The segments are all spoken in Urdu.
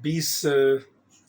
20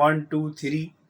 1 2 3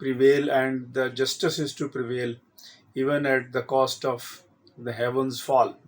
prevail and the justice is to prevail even at the cost of the heavens fall।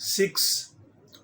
6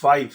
5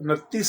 29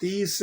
30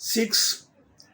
6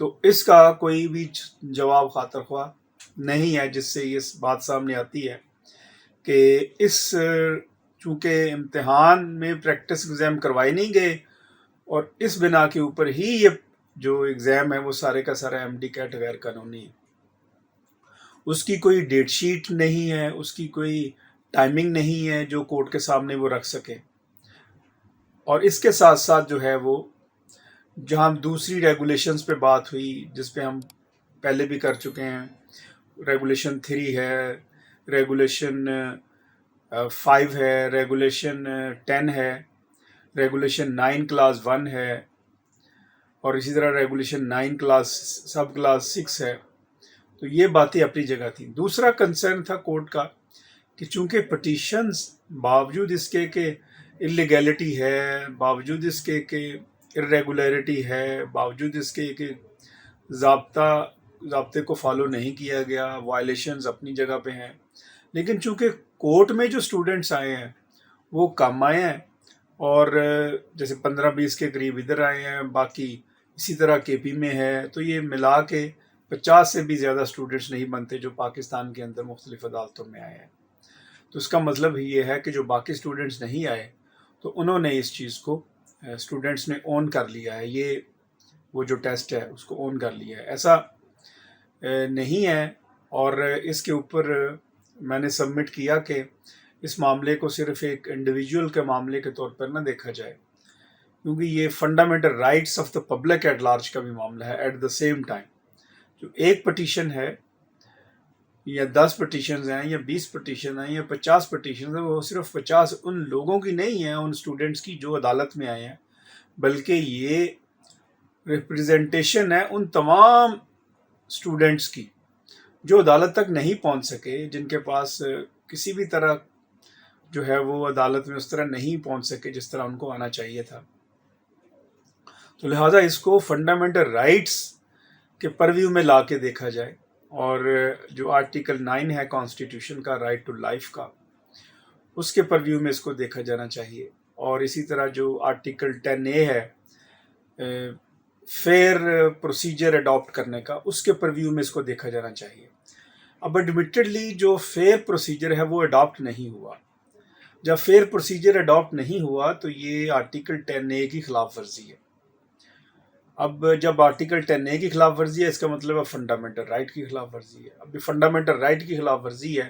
تو اس کا کوئی بھی جواب خاطر خواہ نہیں ہے، جس سے یہ بات سامنے آتی ہے کہ اس چونکہ امتحان میں پریکٹس ایگزام کروائے نہیں گئے، اور اس بنا کے اوپر ہی یہ جو ایگزام ہے وہ سارے کا سارا ایم ڈی کیٹ غیر قانونی ہے. اس کی کوئی ڈیٹ شیٹ نہیں ہے، اس کی کوئی ٹائمنگ نہیں ہے جو کورٹ کے سامنے وہ رکھ سکے. اور اس کے ساتھ ساتھ جو ہے وہ جہاں دوسری ریگولیشنز پہ بات ہوئی، جس پہ ہم پہلے بھی کر چکے ہیں، ریگولیشن 3 ہے، ریگولیشن 5 ہے، ریگولیشن 10 ہے، ریگولیشن 9 کلاس 1 ہے، اور اسی طرح ریگولیشن 9 کلاس سب کلاس 6 ہے. تو یہ باتیں اپنی جگہ تھیں. دوسرا کنسرن تھا کورٹ کا کہ چونکہ پٹیشنز باوجود اس کے کہ اللیگیلٹی ہے، باوجود اس کے کہ irregularity ہے، باوجود اس کے کہ ضابطے کو فالو نہیں کیا گیا، وائلیشنز اپنی جگہ پہ ہیں، لیکن چونکہ کورٹ میں جو اسٹوڈنٹس آئے ہیں وہ کم آئے ہیں، اور جیسے 15-20 کے قریب ادھر آئے ہیں، باقی اسی طرح کے پی میں ہے، تو یہ ملا کے 50 سے بھی زیادہ اسٹوڈنٹس نہیں بنتے جو پاکستان کے اندر مختلف عدالتوں میں آئے ہیں. تو اس کا مطلب یہ ہے کہ جو باقی اسٹوڈنٹس نہیں آئے تو انہوں نے اس چیز کو اسٹوڈنٹس نے اون کر لیا ہے، یہ وہ جو ٹیسٹ ہے اس کو اون کر لیا ہے. ایسا نہیں ہے، اور اس کے اوپر میں نے سبمٹ کیا کہ اس معاملے کو صرف ایک انڈیویجول کے معاملے کے طور پر نہ دیکھا جائے، کیونکہ یہ fundamental rights of the public at large کا بھی معاملہ ہے. ایٹ دا سیم ٹائم جو ایک پٹیشن ہے یا 10 پٹیشنز ہیں یا 20 پٹیشن ہیں یا 50 پٹیشنز ہیں، وہ صرف 50 ان لوگوں کی نہیں ہیں، ان اسٹوڈنٹس کی جو عدالت میں آئے ہیں، بلکہ یہ ریپریزنٹیشن ہے ان تمام اسٹوڈنٹس کی جو عدالت تک نہیں پہنچ سکے، جن کے پاس کسی بھی طرح جو ہے وہ عدالت میں اس طرح نہیں پہنچ سکے جس طرح ان کو آنا چاہیے تھا. تو لہٰذا اس کو فنڈامنٹل رائٹس کے پرویو میں لا کے دیکھا جائے، اور جو آرٹیکل 9 ہے کانسٹیٹیوشن کا، رائٹ ٹو لائف کا، اس کے پرویو میں اس کو دیکھا جانا چاہیے. اور اسی طرح جو آرٹیکل 10A ہے فیئر پروسیجر اڈاپٹ کرنے کا، اس کے پرویو میں اس کو دیکھا جانا چاہیے. اب ایڈمیٹڈلی جو فیئر پروسیجر ہے وہ اڈاپٹ نہیں ہوا. جب فیئر پروسیجر اڈاپٹ نہیں ہوا تو یہ آرٹیکل 10A کی خلاف ورزی ہے. اب جب آرٹیکل 10A کی خلاف ورزی ہے، اس کا مطلب ہے فنڈامنٹل رائٹ کی خلاف ورزی ہے. اب یہ فنڈامنٹل رائٹ کی خلاف ورزی ہے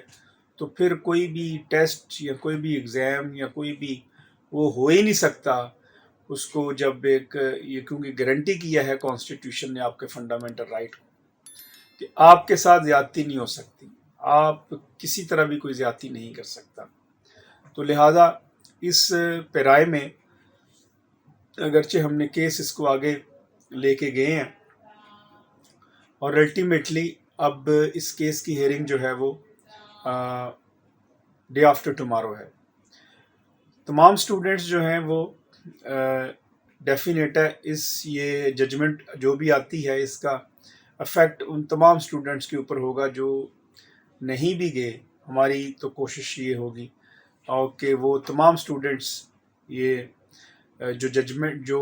تو پھر کوئی بھی ٹیسٹ یا کوئی بھی ایگزام یا کوئی بھی وہ ہو ہی نہیں سکتا اس کو، جب ایک یہ کیونکہ گارنٹی کیا ہے کانسٹیٹیوشن نے آپ کے فنڈامنٹل رائٹ کو کہ آپ کے ساتھ زیادتی نہیں ہو سکتی، آپ کسی طرح بھی کوئی زیادتی نہیں کر سکتا. تو لہٰذا اس پیرائے میں اگرچہ ہم نے کیس اس کو آگے لے کے گئے ہیں، اور الٹیمیٹلی اب اس کیس کی ہیئرنگ جو ہے وہ ڈے آفٹر ٹمارو ہے. تمام اسٹوڈنٹس جو ہیں وہ ڈیفینیٹ ہے یہ ججمنٹ جو بھی آتی ہے اس کا افیکٹ ان تمام اسٹوڈنٹس کے اوپر ہوگا جو نہیں بھی گئے. ہماری تو کوشش یہ ہوگی اور کہ وہ تمام اسٹوڈنٹس یہ جو ججمنٹ جو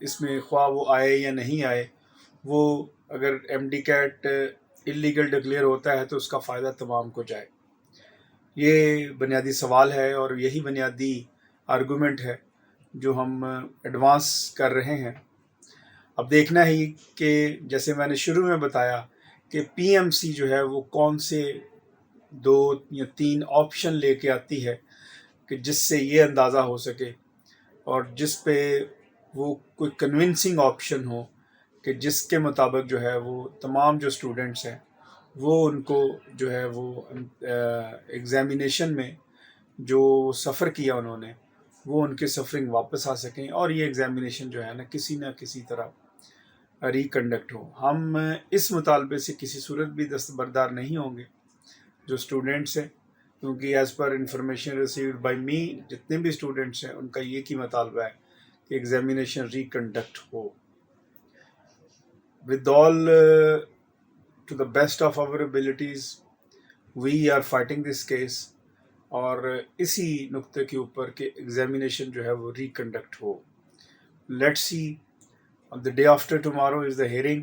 اس میں خواہ وہ آئے یا نہیں آئے، وہ اگر M D CAT illegal declare ہوتا ہے تو اس کا فائدہ تمام کو جائے. یہ بنیادی سوال ہے اور یہی بنیادی آرگومنٹ ہے جو ہم ایڈوانس کر رہے ہیں. اب دیکھنا ہی کہ جیسے میں نے شروع میں بتایا کہ پی ایم سی جو ہے وہ کون سے 2 یا 3 آپشن لے کے آتی ہے کہ جس سے یہ اندازہ ہو سکے اور جس پہ وہ کوئی کنونسنگ آپشن ہو کہ جس کے مطابق جو ہے وہ تمام جو اسٹوڈنٹس ہیں وہ ان کو جو ہے وہ ایگزامینیشن میں جو سفر کیا انہوں نے وہ ان کے سفرنگ واپس آ سکیں، اور یہ ایگزامینیشن جو ہے نہ کسی طرح ریکنڈکٹ ہو. ہم اس مطالبے سے کسی صورت بھی دستبردار نہیں ہوں گے جو اسٹوڈنٹس ہیں، کیونکہ as per information received by me جتنے بھی اسٹوڈنٹس ہیں ان کا یہ کی مطالبہ ہے کہ ایگزامینیشن ریکنڈکٹ ہو. With all to the best of our abilities we are fighting this case، اور اسی نقطے کے اوپر کہ ایگزامینیشن جو ہے وہ ریکنڈکٹ ہو. Let's see on the day after tomorrow is the hearing.